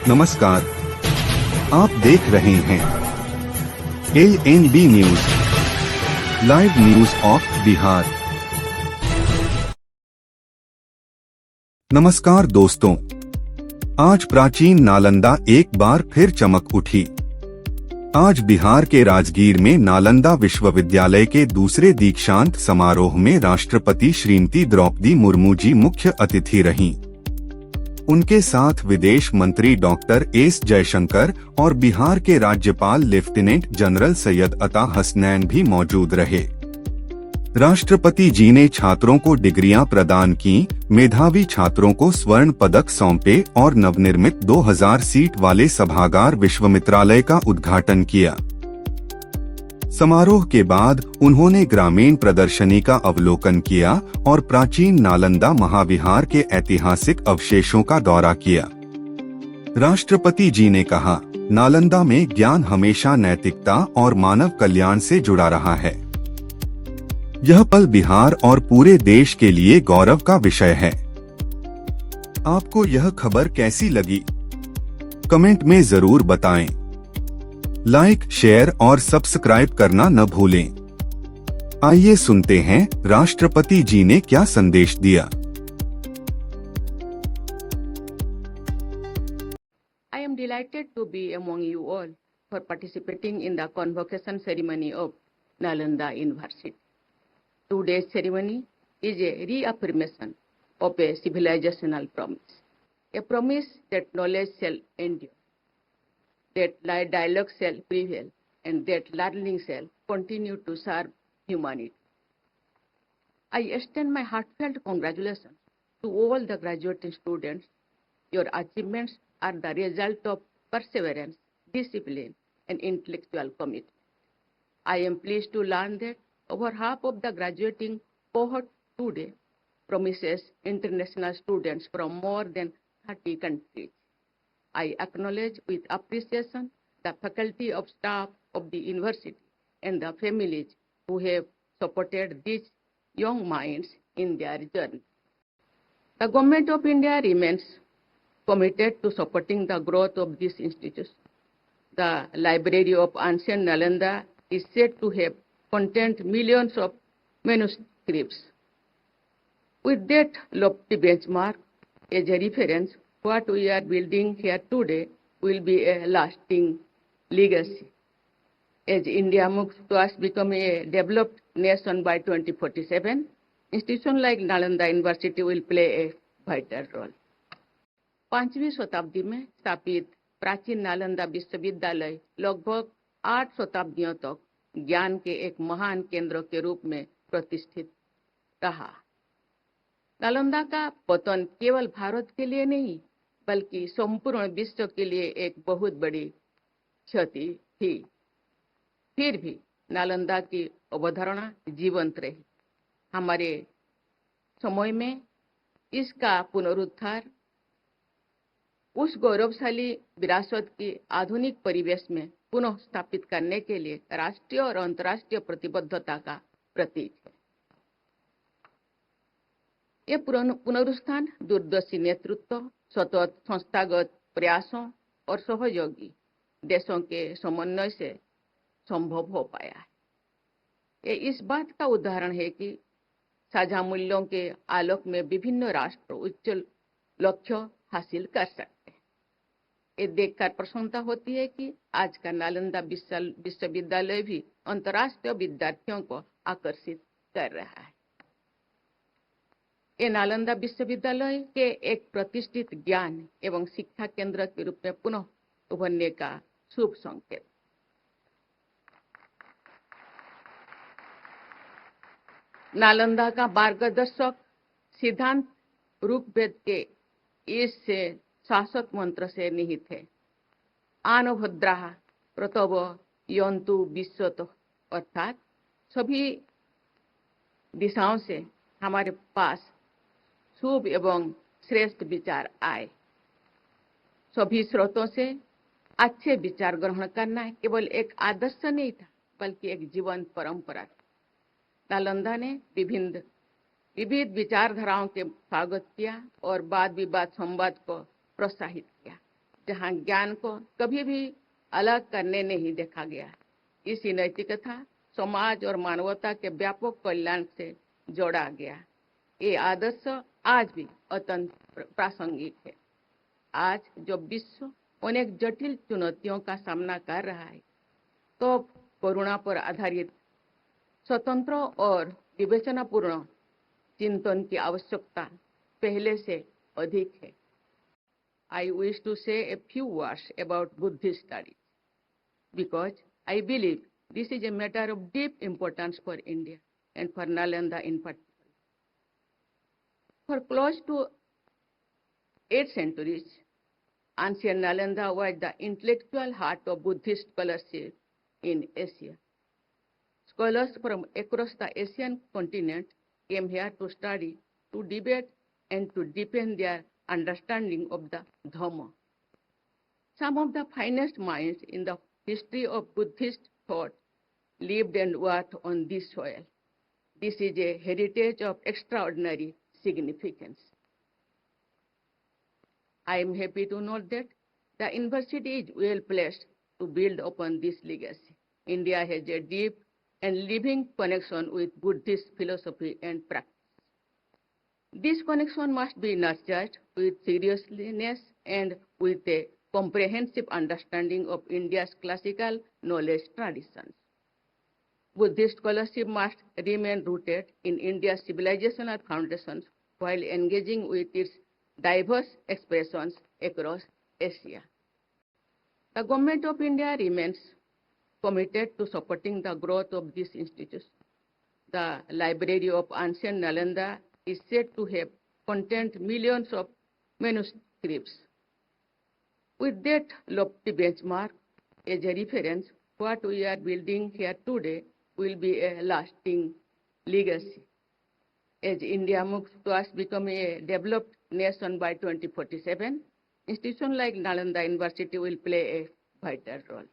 नमस्कार, आप देख रहे हैं LNB news, live news of Bihar. नमस्कार दोस्तों, आज प्राचीन नालंदा एक बार फिर चमक उठी। आज बिहार के राजगीर में नालंदा विश्वविद्यालय के दूसरे दीक्षांत समारोह में राष्ट्रपति श्रीमती द्रौपदी मुर्मू जी मुख्य अतिथि रहीं। उनके साथ विदेश मंत्री डॉक्टर एस जयशंकर और बिहार के राज्यपाल लेफ्टिनेंट जनरल सैयद अता हसनैन भी मौजूद रहे। राष्ट्रपति जी ने छात्रों को डिग्रियां प्रदान की, मेधावी छात्रों को स्वर्ण पदक सौंपे और नवनिर्मित 2000 सीट वाले सभागार विश्वविद्यालय का उद्घाटन किया। समारोह के बाद उन्होंने ग्रामीण प्रदर्शनी का अवलोकन किया और प्राचीन नालंदा महाविहार के ऐतिहासिक अवशेषों का दौरा किया। राष्ट्रपति जी ने कहा, नालंदा में ज्ञान हमेशा नैतिकता और मानव कल्याण से जुड़ा रहा है। यह पल बिहार और पूरे देश के लिए गौरव का विषय है। आपको यह खबर कैसी लगी? कमेंट में जरूर बताएं। लाइक, शेयर और सब्सक्राइब करना न भूलें। आइए सुनते हैं राष्ट्रपति जी ने क्या संदेश दिया। I am delighted to be among you all for participating in the convocation ceremony of Nalanda University. Today's ceremony is a reaffirmation of a civilizational promise, a promise that knowledge shall endure, that dialogue shall prevail, and that learning shall continue to serve humanity. I extend my heartfelt congratulations to all the graduating students. Your achievements are the result of perseverance, discipline, and intellectual commitment. I am pleased to learn that over half of the graduating cohort today promises international students from more than 30 countries. I acknowledge with appreciation the faculty of staff of the university and the families who have supported these young minds in their journey. The Government of India remains committed to supporting the growth of this institution. The Library of Ancient Nalanda is said to have contained millions of manuscripts. With that lofty benchmark as a reference, what we are building here today will be a lasting legacy. As India moves towards becoming a developed nation by 2047, institutions like Nalanda University will play a vital role. 5वीं शताब्दी में स्थापित प्राचीन नालंदा विश्वविद्यालय लगभग 8 शताब्दियों तक ज्ञान के एक महान केंद्र के रूप में प्रतिष्ठित रहा। नालंदा का पतन केवल भारत के लिए नहीं, बल्कि संपूर्ण विश्व के लिए एक बहुत बड़ी क्षति थी। फिर भी नालंदा की अवधारणा जीवंत रही। हमारे समय में इसका पुनरुद्धार उस गौरवशाली विरासत की आधुनिक परिवेश में पुनः स्थापित करने के लिए राष्ट्रीय और अंतर्राष्ट्रीय प्रतिबद्धता का प्रतीक है। ये पुनरुत्थान दूरदर्शी नेतृत्व, सतत संस्थागत प्रयासों और सहयोगी देशों के समन्वय से संभव हो पाया है। ये इस बात का उदाहरण है कि साझा मूल्यों के आलोक में विभिन्न राष्ट्र उच्च लक्ष्य हासिल कर सकते हैं। ये देखकर प्रसन्नता होती है कि आज का नालंदा विश्वविद्यालय भी अंतर्राष्ट्रीय विद्यार्थियों को आकर्षित कर रहा है। ये नालंदा विश्वविद्यालय के एक प्रतिष्ठित ज्ञान एवं शिक्षा केंद्र के रूप में पुनः उभरने का शुभ संकेत। नालंदा का मार्गदर्शक सिद्धांत ऋग्वेद के इस शासक मंत्र से निहित है। आनो भद्राः प्रतव यन्तु विश्वतो, अर्थात सभी दिशाओं से हमारे पास शुभ एवं श्रेष्ठ विचार आए। सभी स्रोतों से अच्छे विचार ग्रहण करना केवल एक आदर्श नहीं था, बल्कि एक जीवन परंपरा थी। नालंदा ने विविध विचारधाराओं के स्वागत किया और वाद विवाद संवाद को प्रोत्साहित किया। जहां ज्ञान को कभी भी अलग करने नहीं देखा गया। इसी नैतिकता समाज और मानवता के व्यापक कल्याण से जोड़ा गया। ये आदर्श आज भी अत्यंत प्रासंगिक है। आज जब विश्व अनेक जटिल चुनौतियों का सामना कर रहा है, तो करुणा पर आधारित स्वतंत्र और विवेचनापूर्ण चिंतन की आवश्यकता पहले से अधिक है। I wish to say a few words about Buddhist studies because I believe this is a matter of deep importance for India and for Nalanda in particular. For close to 8 centuries, ancient Nalanda was the intellectual heart of Buddhist scholarship in Asia. Scholars from across the Asian continent came here to study, to debate, and to deepen their understanding of the Dhamma. Some of the finest minds in the history of Buddhist thought lived and worked on this soil. This is a heritage of extraordinary significance. I am happy to note that the university is well placed to build upon this legacy. India has a deep and living connection with Buddhist philosophy and practice. This connection must be nurtured with seriousness and with a comprehensive understanding of India's classical knowledge traditions. Buddhist scholarship must remain rooted in India's civilizational foundations while engaging with its diverse expressions across Asia. The Government of India remains committed to supporting the growth of this institution. The Library of Ancient Nalanda is said to have contained millions of manuscripts. With that lofty benchmark as a reference, what we are building here today will be a lasting legacy. As India moves towards becoming a developed nation by 2047, institutions like Nalanda University will play a vital role.